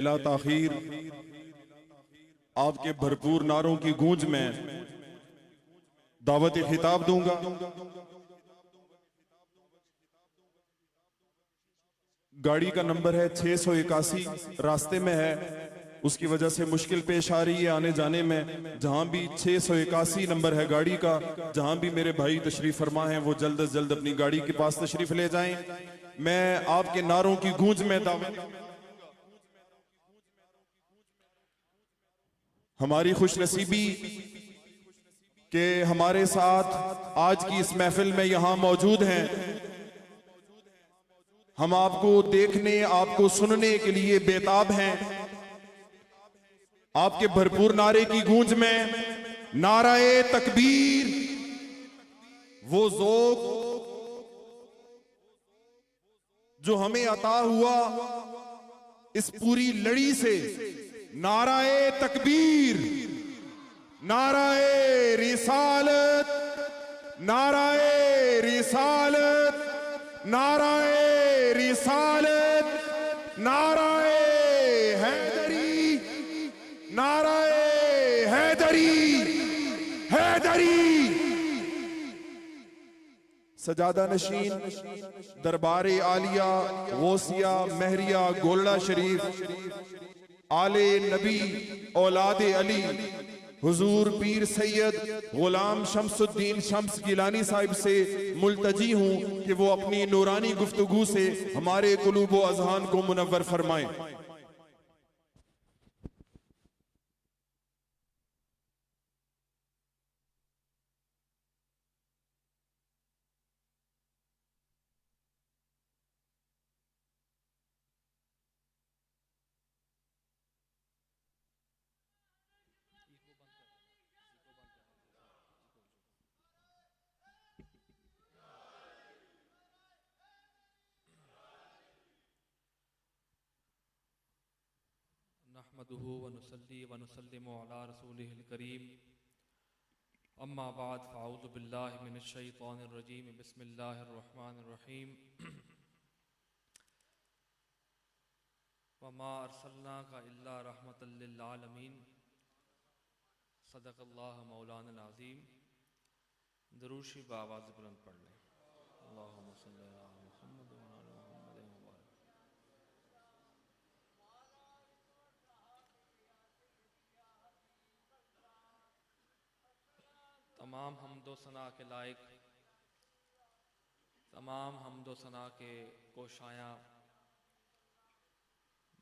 بلا تاخیر آپ کے بھرپور نعروں کی گونج میں دعوت خطاب دوں گا۔ گاڑی کا نمبر ہے 681، راستے میں ہے، اس کی وجہ سے مشکل پیش آ رہی ہے آنے جانے میں۔ جہاں بھی 681 نمبر ہے گاڑی کا، جہاں بھی میرے بھائی تشریف فرما ہیں وہ جلد از جلد اپنی گاڑی کے پاس تشریف لے جائیں۔ میں آپ کے نعروں کی گونج میں دعوت، ہماری خوش نصیبی کہ ہمارے ساتھ آج کی اس محفل میں یہاں موجود ہیں۔ ہم آپ کو دیکھنے، آپ کو سننے کے لیے بےتاب ہیں۔ آپ کے بھرپور نعرے کی گونج میں نعرہ تکبیر، وہ ذوق جو ہمیں عطا ہوا اس پوری لڑی سے، نعرہ تکبیر، نعرہ رسالت، نعرہ رسالت، نعرہ رسالت، نعرہ حیدری، نعرہ حیدری، حیدری۔ سجادہ نشین دربار عالیہ غوثیہ مہریہ گولڑا شریف، آل نبی اولاد علی، حضور پیر سید غلام شمس الدین شمس گیلانی صاحب سے ملتجی ہوں کہ وہ اپنی نورانی گفتگو سے ہمارے قلوب و اذہان کو منور فرمائیں۔ نحمده ونصلي ونسلم على رسوله الكريم اما بعد فاعوذ بالله من الشيطان الرجيم بسم الله الرحمن الرحيم وما ارسلناك الا رحمة للعالمين صدق اللہ مولانا العظیم۔ دروشی بآواز بلند پڑھ لیں۔ اللہم صلی علی محمد وعلی محمد وبارک۔ تمام حمد و ثنا کے لائق، تمام حمد و ثنا کے کوشایاں،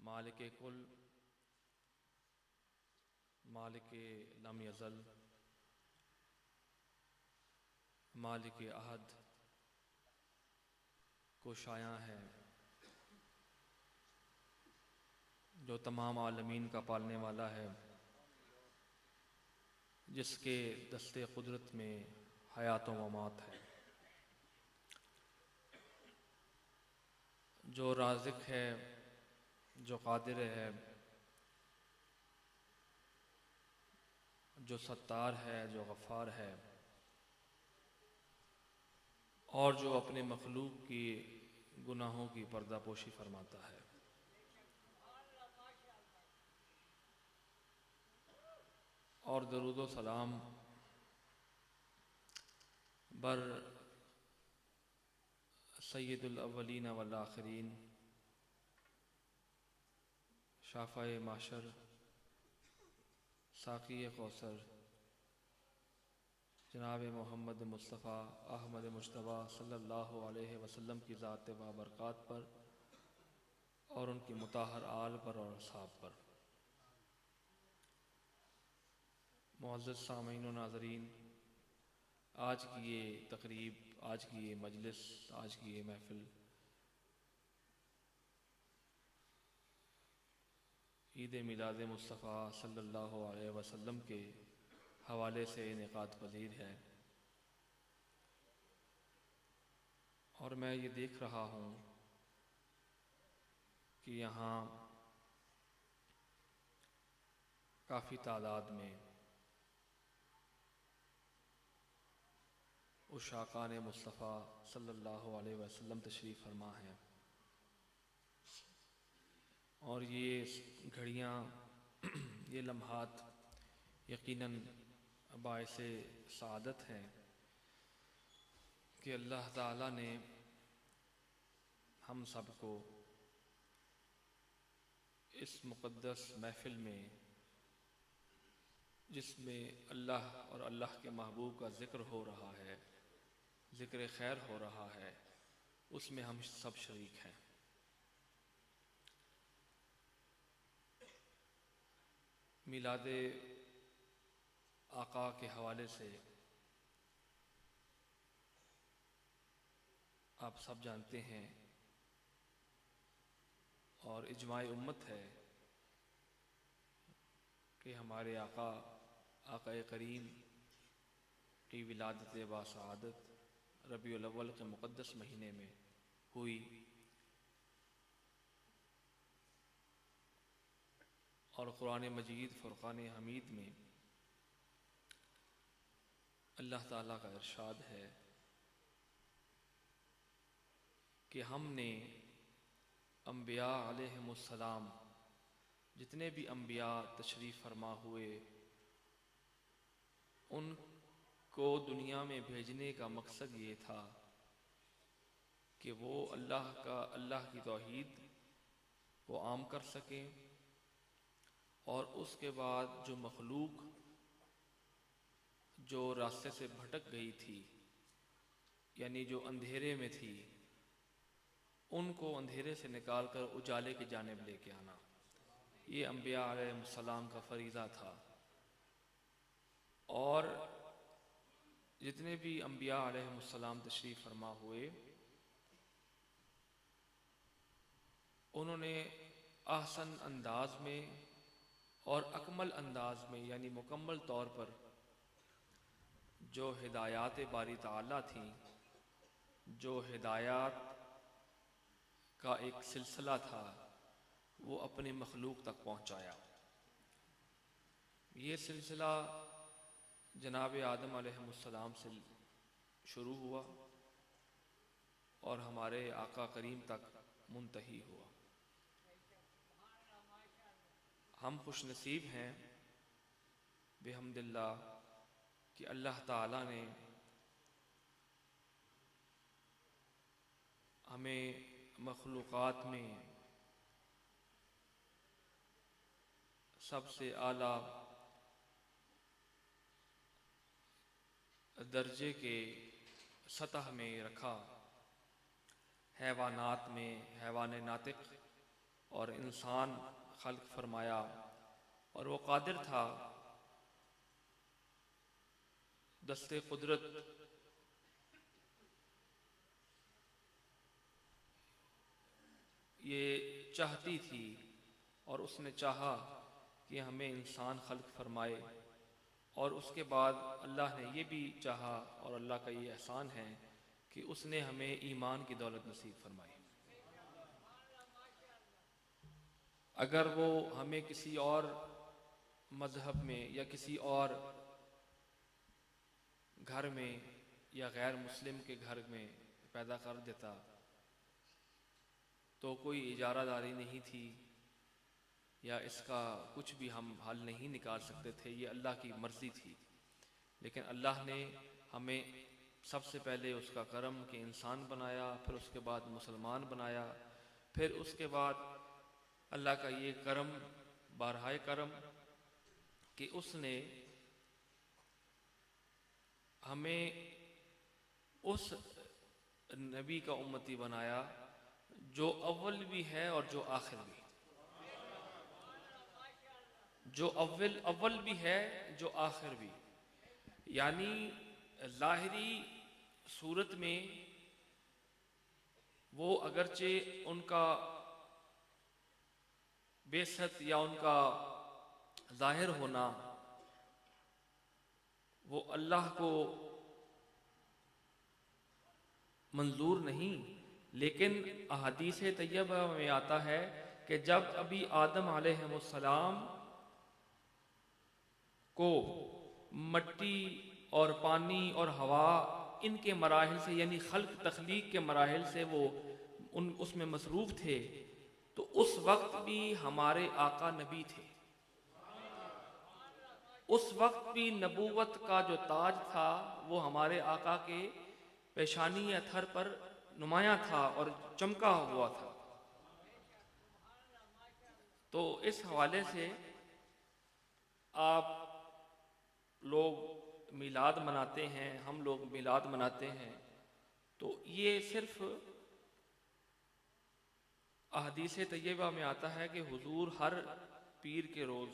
مالک کل، مالک لم یزل، مالک احد، کوشایاں ہے جو تمام عالمین کا پالنے والا ہے، جس کے دست قدرت میں حیات و ممات ہے، جو رازق ہے، جو قادر ہے، جو ستار ہے، جو غفار ہے، اور جو اپنے مخلوق کی گناہوں کی پردہ پوشی فرماتا ہے۔ اور درود و سلام بر سید الاولین والآخرین، شافع معشر، ساقی کوثر، جناب محمد مصطفیٰ احمد مجتبیٰ صلی اللہ علیہ وسلم کی ذات و برکات پر، اور ان کی مطہر آل پر اور اصحاب پر۔ معزز سامعین و ناظرین، آج کی یہ تقریب، آج کی یہ مجلس، آج کی یہ محفل عید میلاد مصطفیٰ صلی اللہ علیہ وسلم کے حوالے سے انعقاد پذیر ہے، اور میں یہ دیکھ رہا ہوں کہ یہاں کافی تعداد میں عشاقان مصطفیٰ صلی اللہ علیہ وسلم تشریف فرما ہیں، اور یہ گھڑیاں یہ لمحات یقیناً باعث سعادت ہیں کہ اللہ تعالیٰ نے ہم سب کو اس مقدس محفل میں، جس میں اللہ اور اللہ کے محبوب کا ذکر ہو رہا ہے، ذکر خیر ہو رہا ہے، اس میں ہم سب شریک ہیں۔ میلاد آقا کے حوالے سے آپ سب جانتے ہیں اور اجماع امت ہے کہ ہمارے آقا کریم کی ولادت باسعادت ربیع الاول کے مقدس مہینے میں ہوئی، اور قرآن مجید فرقان حمید میں اللہ تعالیٰ کا ارشاد ہے کہ ہم نے انبیاء علیہم السلام، جتنے بھی انبیاء تشریف فرما ہوئے، ان کو دنیا میں بھیجنے کا مقصد یہ تھا کہ وہ اللہ کی توحید کو عام کر سکیں، اور اس کے بعد جو مخلوق جو راستے سے بھٹک گئی تھی، یعنی جو اندھیرے میں تھی، ان کو اندھیرے سے نکال کر اجالے کی جانب لے کے آنا، یہ انبیاء علیہ السلام کا فریضہ تھا۔ اور جتنے بھی انبیاء علیہ السلام تشریف فرما ہوئے، انہوں نے احسن انداز میں اور اکمل انداز میں، یعنی مکمل طور پر جو ہدایات باری تعالیٰ تھیں، جو ہدایات کا ایک سلسلہ تھا، وہ اپنی مخلوق تک پہنچایا۔ یہ سلسلہ جناب آدم علیہ السلام سے شروع ہوا اور ہمارے آقا کریم تک منتہی ہوا۔ ہم خوش نصیب ہیں بحمد اللہ کہ اللہ تعالیٰ نے ہمیں مخلوقات میں سب سے اعلیٰ درجے کے سطح میں رکھا، حیوانات میں حیوان ناطق اور انسان خلق فرمایا، اور وہ قادر تھا دست قدرت یہ چاہتی تھی، اور اس نے چاہا کہ ہمیں انسان خلق فرمائے، اور اس کے بعد اللہ نے یہ بھی چاہا، اور اللہ کا یہ احسان ہے کہ اس نے ہمیں ایمان کی دولت نصیب فرمائی۔ اگر وہ ہمیں کسی اور مذہب میں یا کسی اور گھر میں یا غیر مسلم کے گھر میں پیدا کر دیتا تو کوئی اجارہ داری نہیں تھی، یا اس کا کچھ بھی ہم حل نہیں نکال سکتے تھے، یہ اللہ کی مرضی تھی۔ لیکن اللہ نے ہمیں سب سے پہلے اس کا کرم کہ انسان بنایا، پھر اس کے بعد مسلمان بنایا، پھر اس کے بعد اللہ کا یہ کرم بارہائے کرم کہ اس نے ہمیں اس نبی کا امتی بنایا جو اول بھی ہے اور جو آخر بھی، جو اول بھی ہے جو آخر بھی۔ یعنی ظاہری صورت میں وہ اگرچہ ان کا بعثت یا ان کا ظاہر ہونا وہ اللہ کو منظور نہیں، لیکن احادیث طیبہ میں آتا ہے کہ جب ابھی آدم علیہ السلام کو مٹی اور پانی اور ہوا ان کے مراحل سے، یعنی خلق تخلیق کے مراحل سے وہ اس میں مصروف تھے، تو اس وقت بھی ہمارے آقا نبی تھے، اس وقت بھی نبوت کا جو تاج تھا وہ ہمارے آقا کے پیشانی اتھر پر نمایاں تھا اور چمکا ہوا تھا۔ تو اس حوالے سے آپ لوگ میلاد مناتے ہیں، ہم لوگ میلاد مناتے ہیں، تو یہ صرف احادیث طیبہ میں آتا ہے کہ حضور ہر پیر کے روز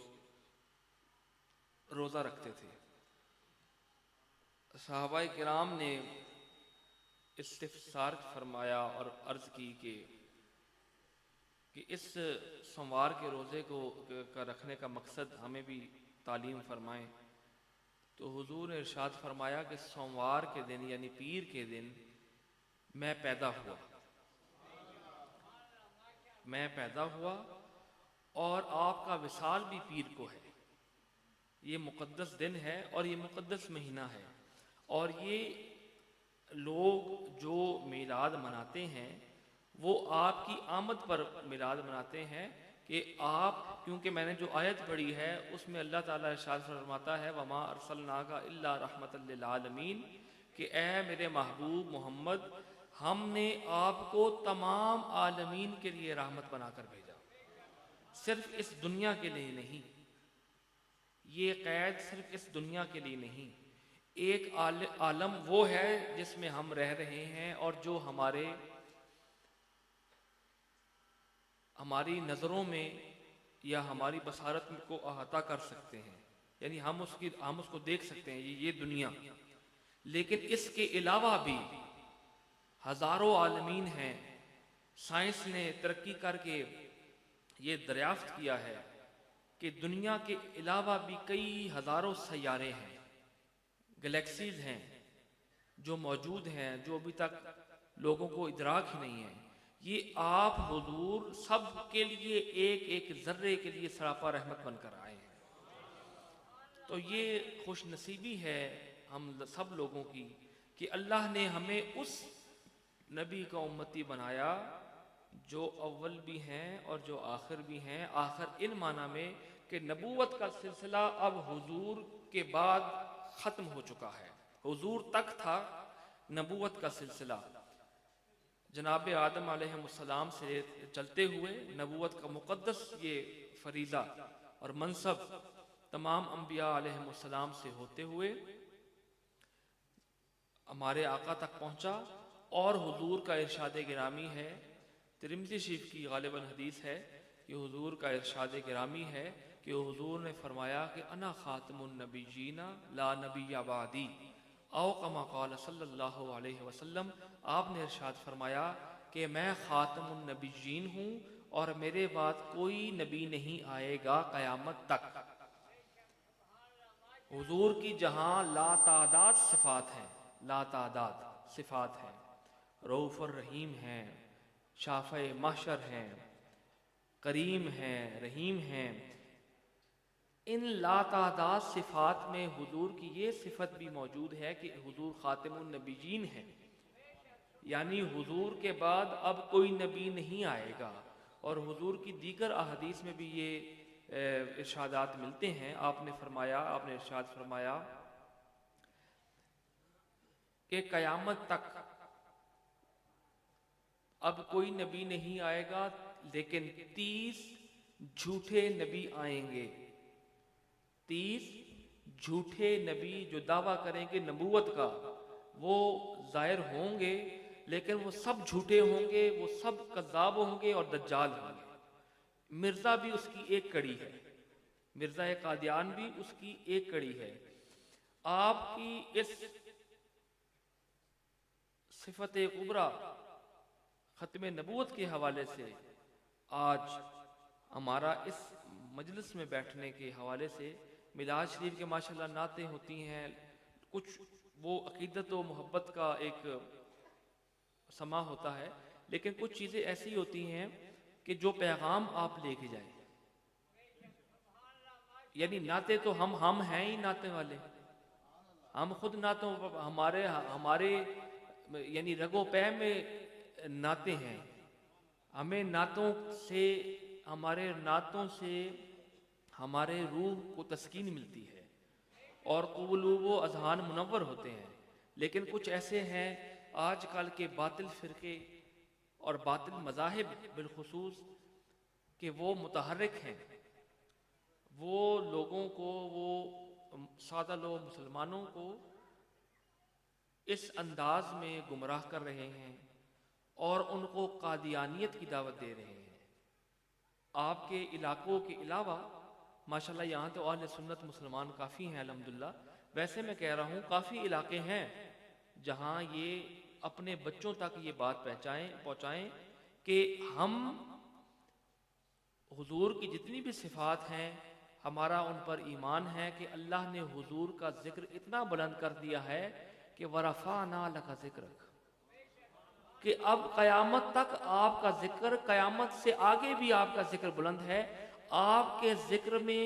روزہ رکھتے تھے۔ صحابہ کرام نے استفسار فرمایا اور عرض کی کہ اس سوموار کے روزے کا رکھنے کا مقصد ہمیں بھی تعلیم فرمائیں۔ تو حضور نے ارشاد فرمایا کہ سوموار کے دن یعنی پیر کے دن میں پیدا ہوا اور آپ کا وصال بھی پیر کو ہے۔ یہ مقدس دن ہے اور یہ مقدس مہینہ ہے، اور یہ لوگ جو میلاد مناتے ہیں وہ آپ کی آمد پر میلاد مناتے ہیں کہ آپ، کیونکہ میں نے جو آیت پڑھی ہے اس میں اللہ تعالیٰ ارشاد فرماتا ہے وَمَا أَرْسَلْنَاكَ إِلَّا رَحْمَةً لِّلْعَالَمِينَ، کہ اے میرے محبوب محمد، ہم نے آپ کو تمام عالمین کے لیے رحمت بنا کر بھیجا، صرف اس دنیا کے لیے نہیں۔ یہ قید صرف اس دنیا کے لیے نہیں، ایک عالم وہ ہے جس میں ہم رہ رہے ہیں اور جو ہماری نظروں میں یا ہماری بصارت کو احاطہ کر سکتے ہیں، یعنی ہم اس کو دیکھ سکتے ہیں، یہ دنیا۔ لیکن اس کے علاوہ بھی ہزاروں عالمین ہیں۔ سائنس نے ترقی کر کے یہ دریافت کیا ہے کہ دنیا کے علاوہ بھی کئی ہزاروں سیارے ہیں، گلیکسیز ہیں جو موجود ہیں، جو ابھی تک لوگوں کو ادراک ہی نہیں ہے۔ یہ آپ حضور سب کے لیے ایک ایک ذرے کے لیے سراپا رحمت بن کر آئے ہیں۔ تو یہ خوش نصیبی ہے ہم سب لوگوں کی کہ اللہ نے ہمیں اس نبی کا امتی بنایا جو اول بھی ہیں اور جو آخر بھی ہیں۔ آخر ان معنی میں کہ نبوت کا سلسلہ اب حضور کے بعد ختم ہو چکا ہے، حضور تک تھا نبوت کا سلسلہ، جناب آدم علیہ السلام سے چلتے ہوئے نبوت کا مقدس یہ فریضہ اور منصب تمام انبیاء علیہ السلام سے ہوتے ہوئے ہمارے آقا تک پہنچا۔ اور حضور کا ارشاد گرامی ہے، ترمذی شریف کی غالباً حدیث ہے کہ حضور کا ارشاد گرامی ہے کہ حضور نے فرمایا کہ انا خاتم النبیین لا نبی بعدی، او کما قال صلی اللہ علیہ وسلم۔ آپ نے ارشاد فرمایا کہ میں خاتم النبیین ہوں اور میرے بعد کوئی نبی نہیں آئے گا قیامت تک۔ حضور کی جہاں لا تعداد صفات ہیں، لا تعداد صفات ہیں، رؤوف الرحیم ہیں، شافع محشر ہیں، کریم ہیں، رحیم ہیں، ان لا تعداد صفات میں حضور کی یہ صفت بھی موجود ہے کہ حضور خاتم النبیین ہیں، یعنی حضور کے بعد اب کوئی نبی نہیں آئے گا۔ اور حضور کی دیگر احادیث میں بھی یہ ارشادات ملتے ہیں۔ آپ نے ارشاد فرمایا کہ قیامت تک اب کوئی نبی نہیں آئے گا، لیکن 30 جھوٹے نبی آئیں گے، 30 جھوٹے نبی جو دعویٰ کریں گے نبوت کا وہ ظاہر ہوں گے، لیکن وہ سب جھوٹے ہوں گے، وہ سب کذاب ہوں گے اور دجال ہوں گے۔ مرزا بھی اس کی ایک کڑی ہے، مرزا قادیان بھی اس کی ایک کڑی ہے۔ آپ کی اس صفت کبریٰ ختم نبوت کے حوالے سے آج ہمارا اس مجلس میں بیٹھنے کے حوالے سے میلاد شریف کے ماشاءاللہ نعتیں ہوتی ہیں، کچھ وہ عقیدت و محبت کا ایک سما ہوتا ہے، لیکن کچھ چیزیں ایسی ہوتی ہیں کہ جو پیغام آپ لے کے جائیں، یعنی نعتیں تو ہم ہیں ہی نعتیں والے، ہم خود نعتوں ہمارے یعنی رگوں پہ میں نعتیں ہیں، ہمیں نعتوں سے، ہمارے نعتوں سے ہمارے روح کو تسکین ملتی ہے اور قلوب و اذہان منور ہوتے ہیں. لیکن کچھ ایسے ہیں آج کل کے باطل فرقے اور باطل مذاہب بالخصوص کہ وہ متحرک ہیں، وہ لوگوں کو، وہ سادہ لوگ مسلمانوں کو اس انداز میں گمراہ کر رہے ہیں اور ان کو قادیانیت کی دعوت دے رہے ہیں. آپ کے علاقوں کے علاوہ ماشاءاللہ یہاں تو اہل سنت مسلمان کافی ہیں الحمدللہ، ویسے میں کہہ رہا ہوں کافی علاقے ہیں جہاں یہ اپنے بچوں تک یہ بات پہنچائیں کہ ہم حضور کی جتنی بھی صفات ہیں ہمارا ان پر ایمان ہے کہ اللہ نے حضور کا ذکر اتنا بلند کر دیا ہے کہ وَرَفَعْنَا لَكَ ذِكْرَكَ، کہ اب قیامت تک آپ کا ذکر، قیامت سے آگے بھی آپ کا ذکر بلند ہے. آپ کے ذکر میں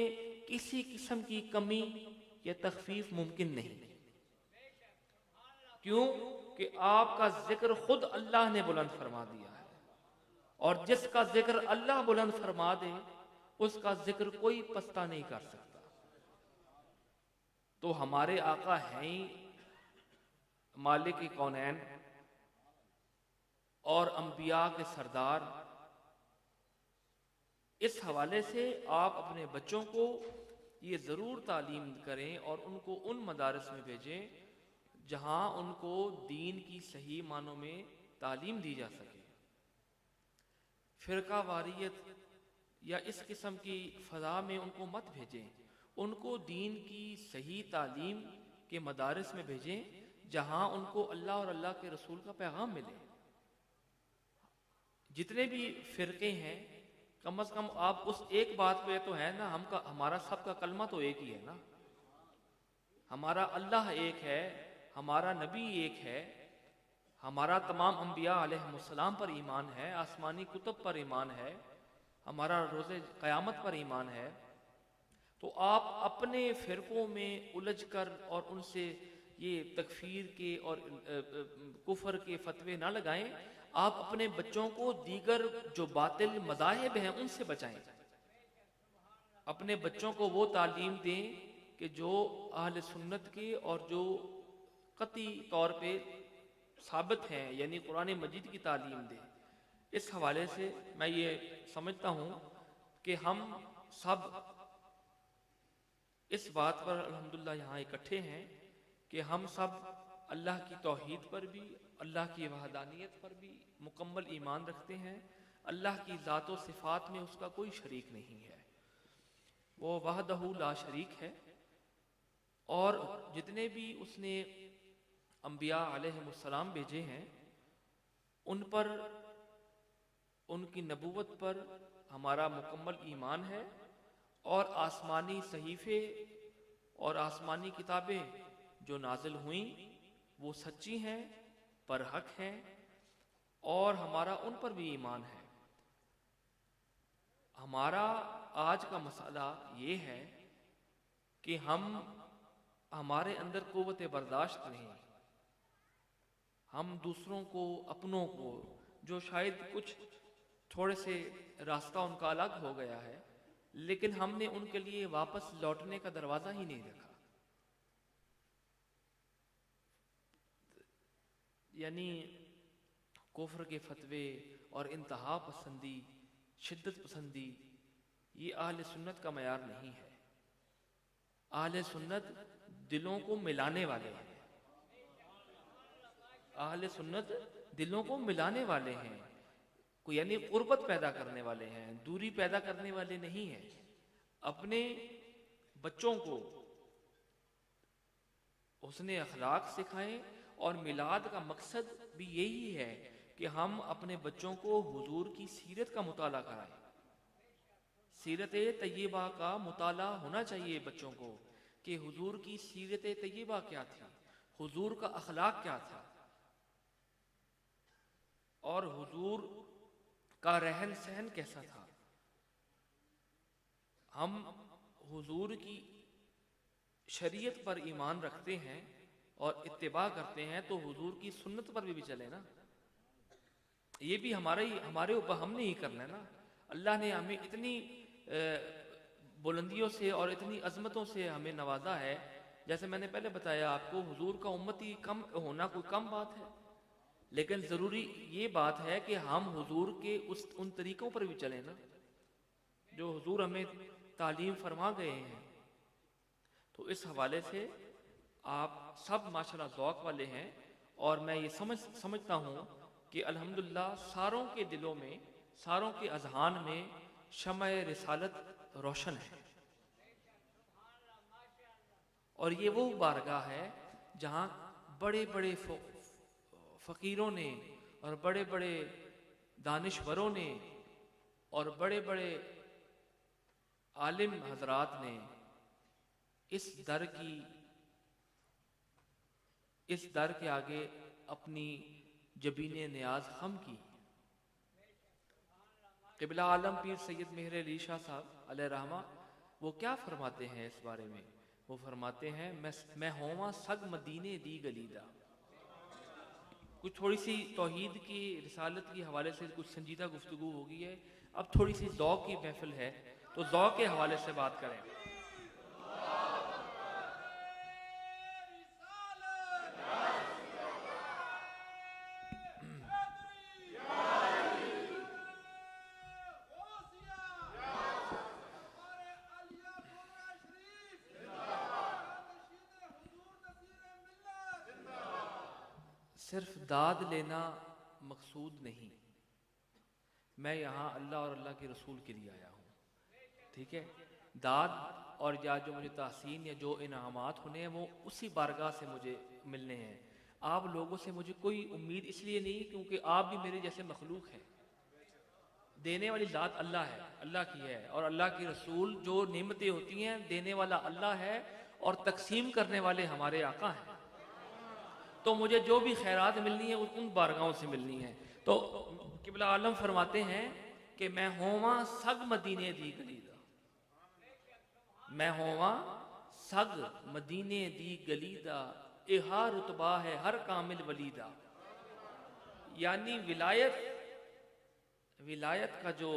کسی قسم کی کمی یا تخفیف ممکن نہیں. کیوں؟ کہ آپ کا ذکر خود اللہ نے بلند فرما دیا ہے، اور جس کا ذکر اللہ بلند فرما دے اس کا ذکر کوئی پستہ نہیں کر سکتا. تو ہمارے آقا ہیں ہی مالک کونین اور انبیاء کے سردار. اس حوالے سے آپ اپنے بچوں کو یہ ضرور تعلیم کریں اور ان کو ان مدارس میں بھیجیں جہاں ان کو دین کی صحیح معنوں میں تعلیم دی جا سکے. فرقہ واریت یا اس قسم کی فضا میں ان کو مت بھیجیں، ان کو دین کی صحیح تعلیم کے مدارس میں بھیجیں جہاں ان کو اللہ اور اللہ کے رسول کا پیغام ملے. جتنے بھی فرقے ہیں کم از کم آپ اس ایک بات پہ تو ہے نا، ہمارا سب کا کلمہ تو ایک ہی ہے نا، ہمارا اللہ ایک ہے، ہمارا نبی ایک ہے، ہمارا تمام انبیاء علیہ السلام پر ایمان ہے، آسمانی کتب پر ایمان ہے، ہمارا روز قیامت پر ایمان ہے. تو آپ اپنے فرقوں میں الجھ کر اور ان سے یہ تکفیر کے اور کفر کے فتوے نہ لگائیں. آپ اپنے بچوں کو دیگر جو باطل مذاہب ہیں ان سے بچائیں. اپنے بچوں کو وہ تعلیم دیں کہ جو اہل سنت کے اور جو قطعی طور پہ ثابت ہیں، یعنی قرآن مجید کی تعلیم دیں. اس حوالے سے میں یہ سمجھتا ہوں کہ ہم سب اس بات پر الحمدللہ یہاں اکٹھے ہیں کہ ہم سب اللہ کی توحید پر بھی، اللہ کی وحدانیت پر بھی مکمل ایمان رکھتے ہیں. اللہ کی ذات و صفات میں اس کا کوئی شریک نہیں ہے، وہ وحدہ لا شریک ہے. اور جتنے بھی اس نے انبیاء علیہ السلام بھیجے ہیں ان پر، ان کی نبوت پر ہمارا مکمل ایمان ہے، اور آسمانی صحیفے اور آسمانی کتابیں جو نازل ہوئیں وہ سچی ہیں، برحق ہیں، اور ہمارا ان پر بھی ایمان ہے. ہمارا آج کا مسئلہ یہ ہے کہ ہمارے اندر قوت برداشت نہیں. ہم دوسروں کو، اپنوں کو، جو شاید کچھ تھوڑے سے راستہ ان کا الگ ہو گیا ہے لیکن ہم نے ان کے لیے واپس لوٹنے کا دروازہ ہی نہیں رکھا. یعنی کفر کے فتوے اور انتہا پسندی، شدت پسندی، یہ اہل سنت کا معیار نہیں ہے. اہل سنت دلوں کو ملانے والے ہیں، اہل سنت دلوں کو ملانے والے ہیں، یعنی قربت پیدا کرنے والے ہیں، دوری پیدا کرنے والے نہیں ہیں. اپنے بچوں کو حسن اخلاق سکھائیں، اور میلاد کا مقصد بھی یہی ہے کہ ہم اپنے بچوں کو حضور کی سیرت کا مطالعہ کرائیں. سیرت طیبہ کا مطالعہ ہونا چاہیے بچوں کو کہ حضور کی سیرت طیبہ کیا تھی، حضور کا اخلاق کیا تھا، اور حضور کا رہن سہن کیسا تھا. ہم حضور کی شریعت پر ایمان رکھتے ہیں اور اتباع کرتے ہیں تو حضور کی سنت پر بھی چلے نا. یہ بھی ہمارے اوپر ہم نے ہی کرنا ہے نا. اللہ نے ہمیں اتنی بلندیوں سے اور اتنی عظمتوں سے ہمیں نوازا ہے. جیسے میں نے پہلے بتایا آپ کو، حضور کا امتی کم ہونا کوئی کم بات ہے، لیکن ضروری یہ بات ہے کہ ہم حضور کے ان طریقوں پر بھی چلیں نا جو حضور ہمیں تعلیم فرما گئے ہیں. تو اس حوالے سے آپ سب ماشاءاللہ ذوق والے ہیں، اور میں یہ سمجھتا ہوں کہ الحمدللہ ساروں کے دلوں میں، ساروں کے اذہان میں شمع رسالت روشن ہے. اور یہ وہ بارگاہ ہے جہاں بڑے بڑے فقیروں نے اور بڑے بڑے دانشوروں نے اور بڑے بڑے عالم حضرات نے اس در کے آگے اپنی جبین نیاز خم کی. قبلہ عالم پیر سید مہر علی شاہ صاحب علیہ رحمہ وہ کیا فرماتے ہیں اس بارے میں؟ وہ فرماتے ہیں میں ہواں سگ مدینے دی گلیدہ. کچھ تھوڑی سی توحید کی، رسالت کی حوالے سے کچھ سنجیدہ گفتگو ہوگی ہے. اب تھوڑی سی ذوق کی محفل ہے تو ذوق کے حوالے سے بات کریں. صرف داد لینا مقصود نہیں، میں یہاں اللہ اور اللہ کے رسول کے لیے آیا ہوں. ٹھیک ہے، داد اور یا جو مجھے تحسین یا جو انعامات ہونے ہیں وہ اسی بارگاہ سے مجھے ملنے ہیں. آپ لوگوں سے مجھے کوئی امید اس لیے نہیں کیونکہ آپ بھی میرے جیسے مخلوق ہیں. دینے والی ذات اللہ ہے، اللہ کی ہے، اور اللہ کی رسول جو نعمتیں ہوتی ہیں دینے والا اللہ ہے اور تقسیم کرنے والے ہمارے آقا ہیں. تو مجھے جو بھی خیرات ملنی ہے ان بارگاہوں سے ملنی ہے. تو قبلہ عالم فرماتے ہیں کہ میں ہواں سگ مدینے دی گلیدہ، میں ہواں سگ مدینے دی گلیدہ، اہا رتبہ ہے ہر کامل ولیدہ. یعنی ولایت کا جو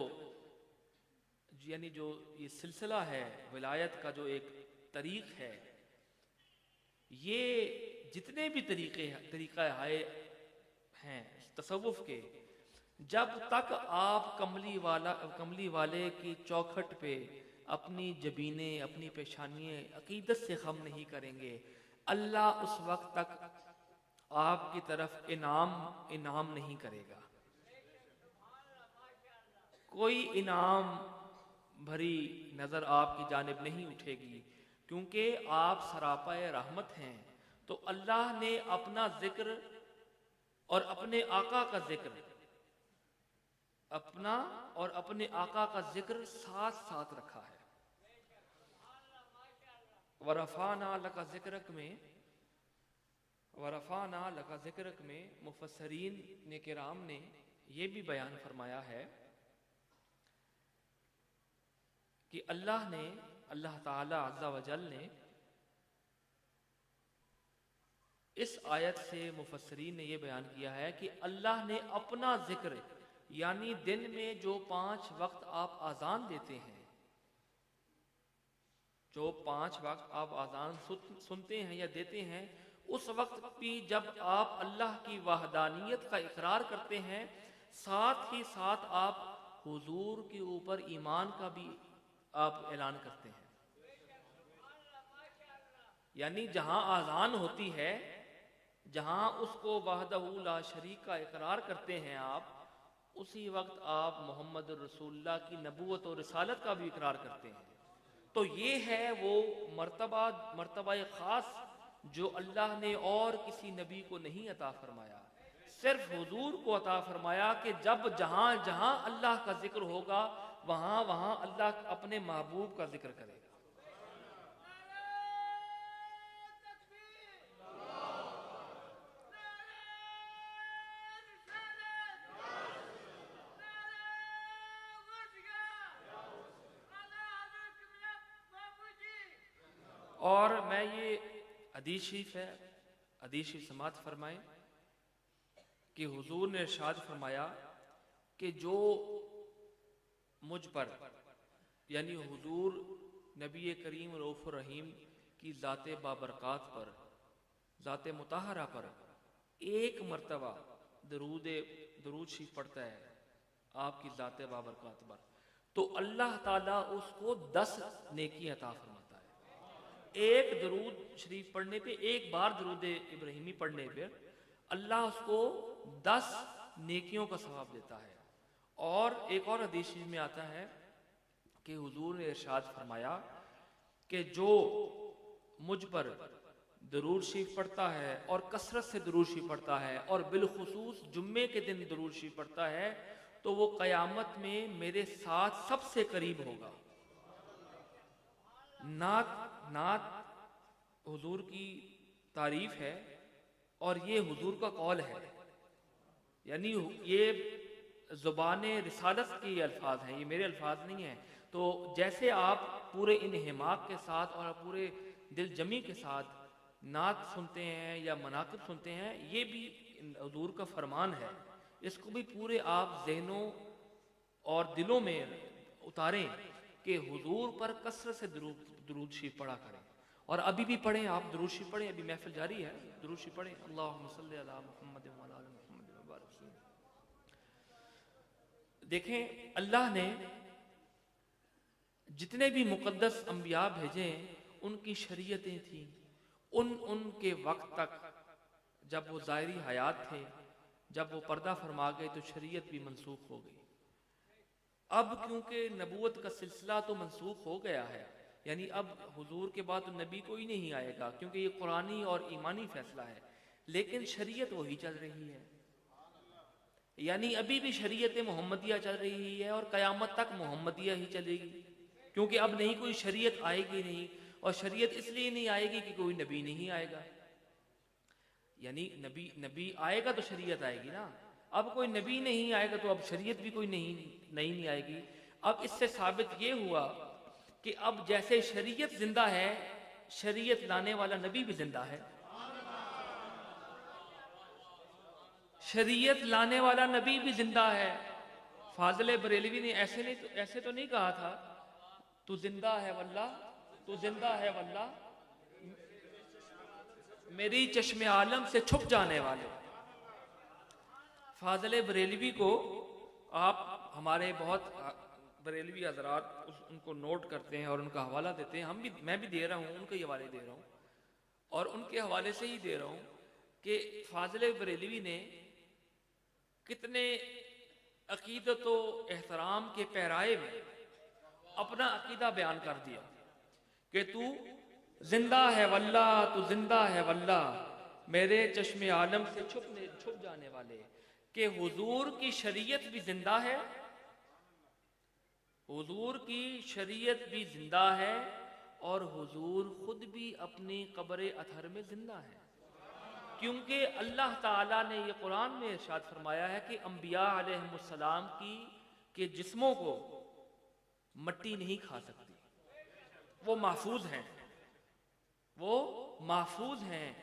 یہ سلسلہ ہے، ولایت کا جو ایک طریق ہے، یہ جتنے بھی طریقہ ہیں تصوف کے، جب تک آپ کملی والے کی چوکھٹ پہ اپنی جبینیں، اپنی پیشانییں عقیدت سے خم نہیں کریں گے، اللہ اس وقت تک آپ کی طرف انعام نہیں کرے گا. کوئی انعام بھری نظر آپ کی جانب نہیں اٹھے گی، کیونکہ آپ سراپا رحمت ہیں. تو اللہ نے اپنا ذکر اور اپنے آقا کا ذکر، اپنا اور اپنے آقا کا ذکر ساتھ ساتھ رکھا ہے. ورفعنا لک ذکرک میں مفسرین نے کرام نے یہ بھی بیان فرمایا ہے کہ اللہ تعالی عز و جل نے اس آیت سے مفسرین نے یہ بیان کیا ہے کہ اللہ نے اپنا ذکر، یعنی دن میں جو 5 وقت آپ اذان دیتے ہیں، جو 5 وقت آپ اذان سنتے ہیں یا دیتے ہیں، اس وقت بھی جب آپ اللہ کی وحدانیت کا اقرار کرتے ہیں، ساتھ ہی ساتھ آپ حضور کے اوپر ایمان کا بھی آپ اعلان کرتے ہیں. یعنی جہاں اذان ہوتی ہے، جہاں اس کو وحدہ لا شریک کا اقرار کرتے ہیں آپ، اسی وقت آپ محمد رسول اللہ کی نبوت اور رسالت کا بھی اقرار کرتے ہیں. تو یہ ہے وہ مرتبہ خاص جو اللہ نے اور کسی نبی کو نہیں عطا فرمایا، صرف حضور کو عطا فرمایا کہ جب جہاں جہاں اللہ کا ذکر ہوگا وہاں وہاں اللہ اپنے محبوب کا ذکر کرے گا. اور میں یہ حدیث شریف سماعت فرمائیں کہ حضور نے ارشاد فرمایا کہ جو مجھ پر یعنی حضور نبی کریم رؤوف الرحیم کی ذات بابرکات پر، ذات مطہرہ پر ایک مرتبہ درود شریف پڑھتا ہے آپ کی ذات بابرکات پر، تو اللہ تعالیٰ اس کو 10 نیکی عطا فرماتا ہے۔ ایک درود شریف پڑھنے پہ، ایک بار درود ابراہیمی پڑھنے پہ اللہ اس کو 10 نیکیوں کا ثواب دیتا ہے۔ اور ایک اور حدیث شریف میں آتا ہے کہ حضور نے ارشاد فرمایا کہ جو مجھ پر درود شریف پڑھتا ہے اور کثرت سے درود شریف پڑھتا ہے اور بالخصوص جمعے کے دن درود شریف پڑھتا ہے تو وہ قیامت میں میرے ساتھ سب سے قریب ہوگا۔ نعت حضور کی تعریف ہے اور یہ حضور کا قول ہے، یعنی یہ زبان رسالت کے الفاظ ہیں، یہ میرے الفاظ نہیں ہیں۔ تو جیسے آپ پورے انہماک کے ساتھ اور پورے دل جمی کے ساتھ نعت سنتے ہیں یا مناقب سنتے ہیں، یہ بھی حضور کا فرمان ہے، اس کو بھی پورے آپ ذہنوں اور دلوں میں اتاریں کہ حضور پر کثرت سے درود شریف پڑھا کریں۔ اور ابھی بھی پڑھیں، آپ درود شریف پڑھیں، ابھی محفل جاری ہے، درود شریف پڑھیں۔ اللہم صلی علی محمد وعلی آل محمد وبارک وسلم۔ دیکھیں اللہ نے جتنے بھی مقدس انبیاء بھیجے ان کی شریعتیں تھیں، ان کے وقت تک جب وہ ظاہری حیات تھے، جب وہ پردہ فرما گئے تو شریعت بھی منسوخ ہو گئی۔ اب کیونکہ نبوت کا سلسلہ تو منسوخ ہو گیا ہے، یعنی اب حضور کے بعد تو نبی کوئی نہیں آئے گا، کیونکہ یہ قرآنی اور ایمانی فیصلہ ہے، لیکن شریعت وہی چل رہی ہے، یعنی ابھی بھی شریعت محمدیہ چل رہی ہے اور قیامت تک محمدیہ ہی چلے گی، کیونکہ اب نہیں کوئی شریعت آئے گی نہیں، اور شریعت اس لیے نہیں آئے گی کہ کوئی نبی نہیں آئے گا، یعنی نبی آئے گا تو شریعت آئے گی نا، اب کوئی نبی نہیں آئے گا تو اب شریعت بھی کوئی نہیں آئے گی۔ اب اس سے ثابت یہ ہوا کہ اب جیسے شریعت زندہ ہے، شریعت لانے والا نبی بھی زندہ ہے، شریعت لانے والا نبی بھی زندہ ہے۔ فاضل بریلوی نے ایسے تو نہیں کہا تھا تو زندہ ہے واللہ، تو زندہ ہے واللہ میری چشم عالم سے چھپ جانے والے۔ فاضل بریلوی کو آپ ہمارے بہت بریلوی حضرات ان کو نوٹ کرتے ہیں اور ان کا حوالہ دیتے ہیں، میں بھی دے رہا ہوں، ان کے حوالے دے رہا ہوں اور ان کے حوالے سے ہی دے رہا ہوں کہ فاضل بریلوی نے کتنے عقیدت و احترام کے پیرائے میں اپنا عقیدہ بیان کر دیا کہ تو زندہ ہے واللہ، تو زندہ ہے واللہ میرے چشم عالم سے چھپ جانے والے، کہ حضور کی شریعت بھی زندہ ہے، حضور کی شریعت بھی زندہ ہے اور حضور خود بھی اپنی قبر اطہر میں زندہ ہے، کیونکہ اللہ تعالیٰ نے یہ قرآن میں ارشاد فرمایا ہے کہ انبیاء علیہ السلام کے جسموں کو مٹی نہیں کھا سکتی، وہ محفوظ ہیں، وہ محفوظ ہیں،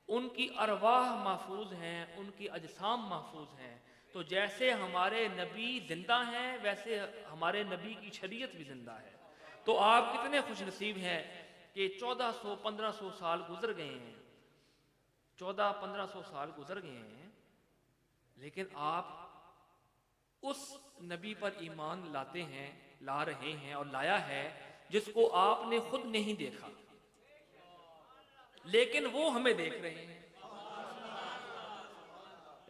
ان کی ارواح محفوظ ہیں، ان کی اجسام محفوظ ہیں۔ تو جیسے ہمارے نبی زندہ ہیں ویسے ہمارے نبی کی شریعت بھی زندہ ہے۔ تو آپ کتنے خوش نصیب ہیں کہ 1400-1500 سال گزر گئے ہیں، 1400-1500 سال گزر گئے ہیں، لیکن آپ اس نبی پر ایمان لاتے ہیں، لا رہے ہیں اور لایا ہے جس کو آپ نے خود نہیں دیکھا، لیکن وہ ہمیں دیکھ رہے ہیں،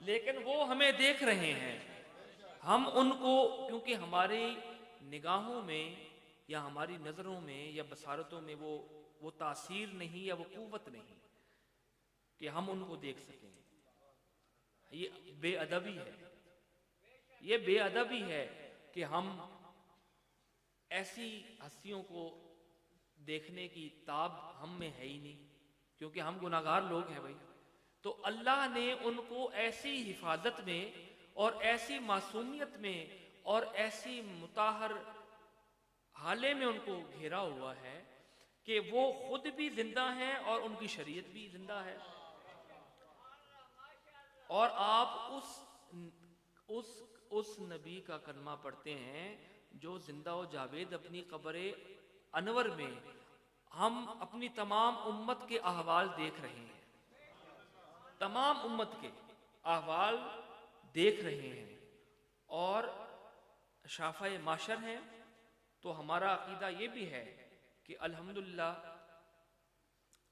لیکن وہ ہمیں دیکھ رہے ہیں۔ ہم ان کو، کیونکہ ہماری نگاہوں میں یا ہماری نظروں میں یا بصارتوں میں وہ تاثیر نہیں یا وہ قوت نہیں کہ ہم ان کو دیکھ سکیں، یہ بے ادبی ہے، یہ بے ادبی ہے کہ ہم ایسی ہستیوں کو دیکھنے کی تاب ہم میں ہے ہی نہیں، کیونکہ ہم گناہگار لوگ ہیں بھائی۔ تو اللہ نے ان کو ایسی حفاظت میں اور ایسی معصومیت میں اور ایسی مطہر حالے میں ان کو گھیرا ہوا ہے کہ وہ خود بھی زندہ ہیں اور ان کی شریعت بھی زندہ ہے، اور آپ اس اس نبی کا کلمہ پڑھتے ہیں جو زندہ و جاوید اپنی قبر انور میں ہم اپنی تمام امت کے احوال دیکھ رہے ہیں، تمام امت کے احوال دیکھ رہے ہیں اور شافع معاشر ہیں. تو ہمارا عقیدہ یہ بھی ہے کہ الحمدللہ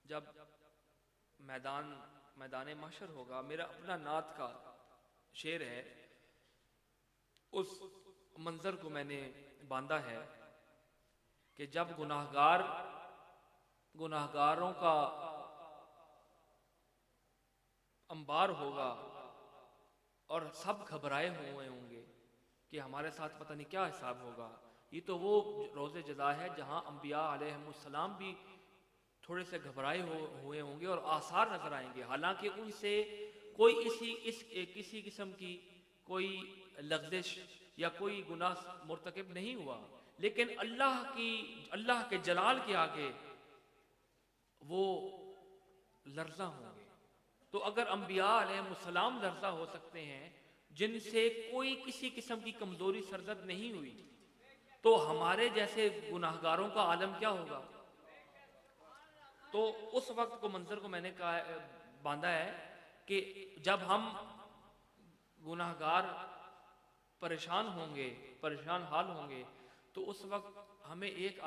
جب میدان محشر ہوگا، میرا اپنا نعت کا شعر ہے، اس منظر کو میں نے باندھا ہے کہ جب گناہگاروں کا انبار ہوگا اور سب گھبرائے ہوئے ہوں گے کہ ہمارے ساتھ پتہ نہیں کیا حساب ہوگا. یہ تو وہ روز جزا ہے جہاں انبیاء علیہم السلام بھی تھوڑے سے گھبرائے ہوئے ہوں گے اور آثار نظر آئیں گے، حالانکہ ان سے کوئی کسی قسم کی کوئی لغزش یا کوئی گناہ مرتکب نہیں ہوا، لیکن اللہ کے جلال کے آگے وہ لرزہ ہوں گے. تو اگر انبیاء علیہم السلام لرزہ ہو سکتے ہیں جن سے کوئی کسی قسم کی کمزوری سرزد نہیں ہوئی، تو ہمارے جیسے گناہگاروں کا عالم کیا ہوگا؟ تو اس وقت کو منظر کو میں نے باندھا ہے کہ جب ہم گناہگار پریشان حال ہوں گے تو اس وقت ہمیں ایک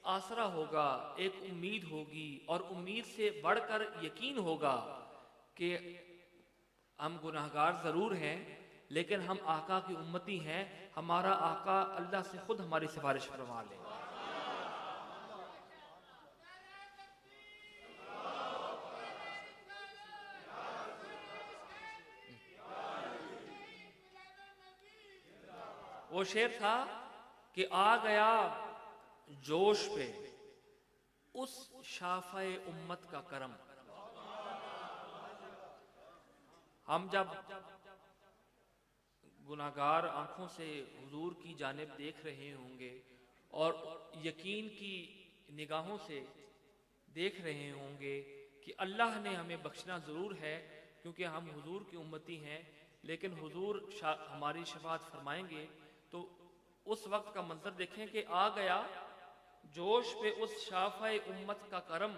آسرا ہوگا، ایک امید ہوگی، اور امید سے بڑھ کر یقین ہوگا کہ ہم گناہگار ضرور ہیں لیکن ہم آقا کی امتی ہیں، ہمارا آقا اللہ سے خود ہماری سفارش فرما لے. وہ شعر تھا کہ آ گیا جوش پہ اس شافع امت کا کرم. ہم جب گناہگار آنکھوں سے حضور کی جانب دیکھ رہے ہوں گے اور یقین کی نگاہوں سے دیکھ رہے ہوں گے کہ اللہ نے ہمیں بخشنا ضرور ہے کیونکہ ہم حضور کی امتی ہیں، لیکن حضور ہماری شفاعت فرمائیں گے. تو اس وقت کا منظر دیکھیں کہ آ گیا جوش پہ اس شافع امت کا کرم،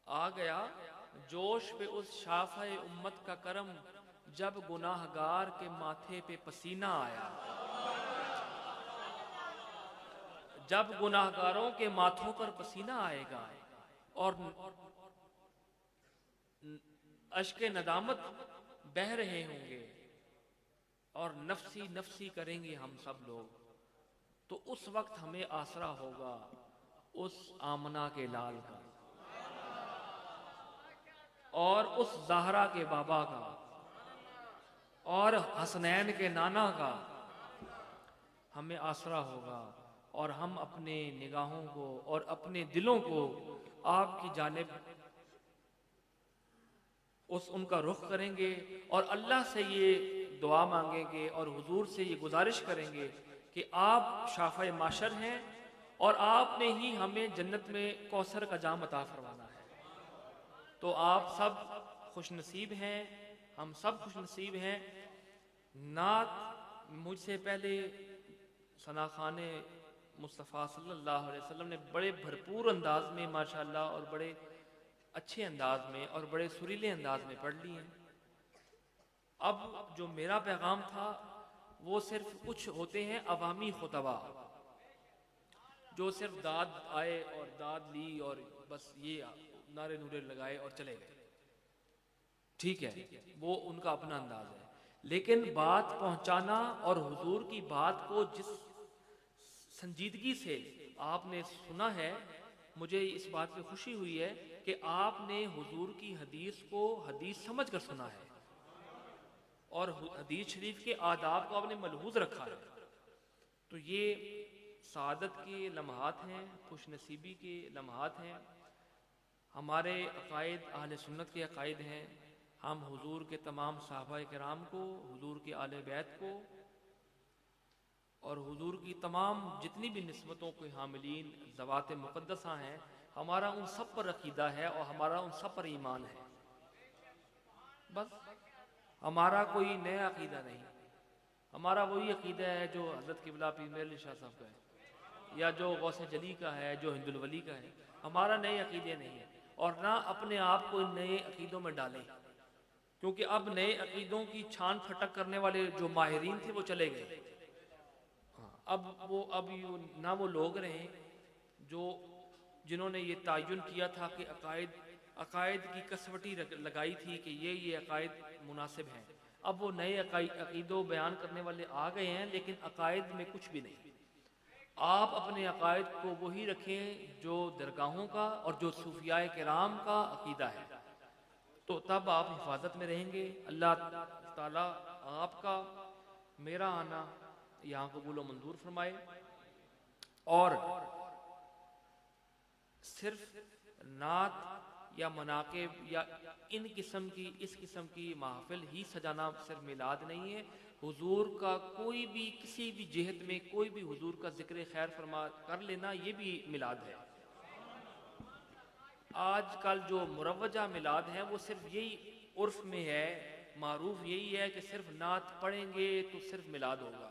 آ گیا جوش پہ اس شافع امت کا کرم، جب گناہگار کے ماتھے پہ پسینہ آیا. جب گناہگاروں کے ماتھوں پر پسینہ آئے گا اور اشک ندامت بہہ رہے ہوں گے اور نفسی نفسی کریں گے ہم سب لوگ، تو اس وقت ہمیں آسرا ہوگا اس آمنہ کے لال کا اور اس زہرا کے بابا کا اور حسنین کے نانا کا. ہمیں آسرا ہوگا اور ہم اپنے نگاہوں کو اور اپنے دلوں کو آپ کی جانب ان کا رخ کریں گے اور اللہ سے یہ دعا مانگیں گے اور حضور سے یہ گزارش کریں گے کہ آپ شافع معاشر ہیں اور آپ نے ہی ہمیں جنت میں کوثر کا جام عطا فرمانا ہے. تو آپ سب خوش نصیب ہیں، ہم سب خوش نصیب ہیں. نعت مجھ سے پہلے ثنا خان مصطفیٰ صلی اللہ علیہ وسلم نے بڑے بھرپور انداز میں ماشاءاللہ اور بڑے اچھے انداز میں اور بڑے سریلے انداز میں پڑھ لی ہیں. اب جو میرا پیغام تھا وہ صرف کچھ ہوتے ہیں عوامی خطبہ جو صرف داد آئے اور داد لی اور بس یہ نعرے نورے لگائے اور چلے گئے. ٹھیک ہے، وہ ان کا اپنا انداز ہے، لیکن بات پہنچانا اور حضور کی بات کو جس سنجیدگی سے آپ نے سنا ہے، مجھے اس بات پہ خوشی ہوئی ہے کہ آپ نے حضور کی حدیث کو حدیث سمجھ کر سنا ہے اور حدیث شریف کے آداب کو آپ نے ملحوظ رکھا ہے. تو یہ سعادت کے لمحات ہیں، خوش نصیبی کے لمحات ہیں. ہمارے عقائد اہل سنت کے عقائد ہیں. ہم حضور کے تمام صحابہ کرام کو، حضور کے آل بیت کو اور حضور کی تمام جتنی بھی نسبتوں کے حاملین ذوات مقدسہ ہیں، ہمارا ان سب پر عقیدہ ہے اور ہمارا ان سب پر ایمان ہے. بس ہمارا کوئی نیا عقیدہ نہیں، ہمارا وہی عقیدہ ہے جو حضرت قبلہ پیر میر علی شاہ صاحب کا ہے، یا جو غوث جلی کا ہے، جو ہند الولی کا ہے۔ ہمارا نئے عقیدے نہیں ہے، اور نہ اپنے آپ کو ان نئے عقیدوں میں ڈالیں، کیونکہ اب نئے عقیدوں کی چھان پھٹک کرنے والے جو ماہرین تھے وہ چلے گئے۔ اب نہ وہ لوگ رہیں جو جنہوں نے یہ تعین کیا تھا کہ عقائد کی کسوٹی لگائی تھی کہ یہ عقائد مناسب ہیں۔ اب وہ نئے عقیدوں بیان کرنے والے آ گئے ہیں، لیکن عقائد میں کچھ بھی نہیں۔ آپ اپنے عقائد کو وہی رکھیں جو درگاہوں کا اور جو صوفیاء کرام کا عقیدہ ہے، تو تب آپ حفاظت میں رہیں گے۔ اللہ تعالیٰ آپ کا میرا آنا یہاں قبول و منظور فرمائے، اور صرف نعت یا مناقب یا اس قسم کی محفل ہی سجانا صرف میلاد نہیں ہے۔ حضور کا کوئی بھی کسی بھی جہت میں کوئی بھی حضور کا ذکر خیر فرما کر لینا، یہ بھی میلاد ہے۔ آج کل جو مروجہ میلاد ہیں وہ صرف یہی عرف میں ہے، معروف یہی ہے کہ صرف نعت پڑھیں گے تو صرف میلاد ہوگا۔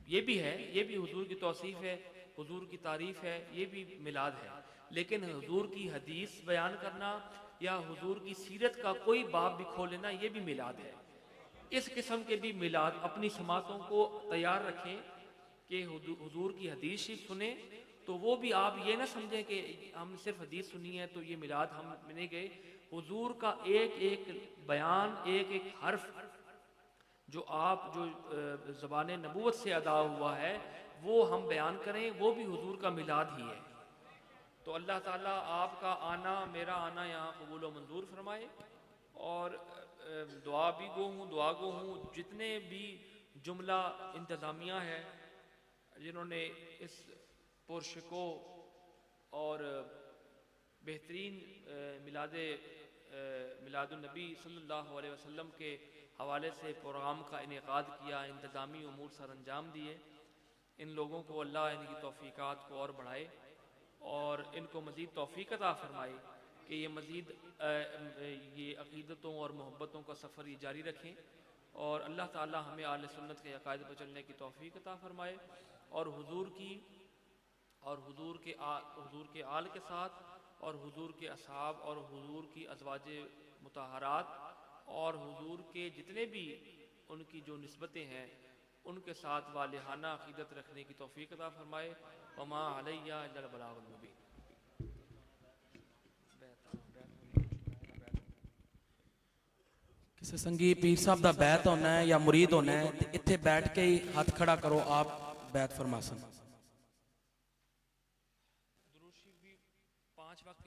یہ بھی ہے، یہ بھی حضور کی توصیف ہے، حضور کی تعریف ہے، یہ بھی میلاد ہے، لیکن حضور کی حدیث بیان کرنا یا حضور کی سیرت کا کوئی باب بھی کھول لینا، یہ بھی میلاد ہے۔ اس قسم کے بھی میلاد اپنی سماعتوں کو تیار رکھیں کہ حضور کی حدیث ہی سنیں، تو وہ بھی آپ یہ نہ سمجھیں کہ ہم صرف حدیث سنی ہے تو یہ میلاد ہم نہیں گئے۔ حضور کا ایک ایک بیان، ایک ایک حرف جو زبان نبوت سے ادا ہوا ہے وہ ہم بیان کریں، وہ بھی حضور کا میلاد ہی ہے۔ تو اللہ تعالیٰ آپ کا آنا، میرا آنا یہاں قبول و منظور فرمائے، اور دعا گو ہوں جتنے بھی جملہ انتظامیہ ہے جنہوں نے اس پرشکو اور بہترین میلاد النبی صلی اللہ علیہ وسلم کے حوالے سے پروگرام کا انعقاد کیا، انتظامی امور سر انجام دیے، ان لوگوں کو اللہ ان کی توفیقات کو اور بڑھائے اور ان کو مزید توفیق عطا فرمائے کہ یہ مزید یہ عقیدتوں اور محبتوں کا سفر یہ جاری رکھیں، اور اللہ تعالی ہمیں اہل سنت کے عقائد پر چلنے کی توفیق عطا فرمائے، اور حضور کے آل کے ساتھ اور حضور کے اصحاب اور حضور کی ازواج مطہرات اور حضور کے جتنے بھی ان کی جو نسبتیں ہیں ان کے ساتھ والہانہ عقیدت رکھنے کی توفیق عطا فرمائے۔ وما علیہ الا البلاغ المبین۔ کسی سنگی پیر صاحب دا بیعت ہونا ہے یا مرید ہونا ہے تے اتھے بیٹھ کے ہی ہاتھ کھڑا کرو، آپ بیعت فرما سن۔ دروشی بھی 5 وقت کی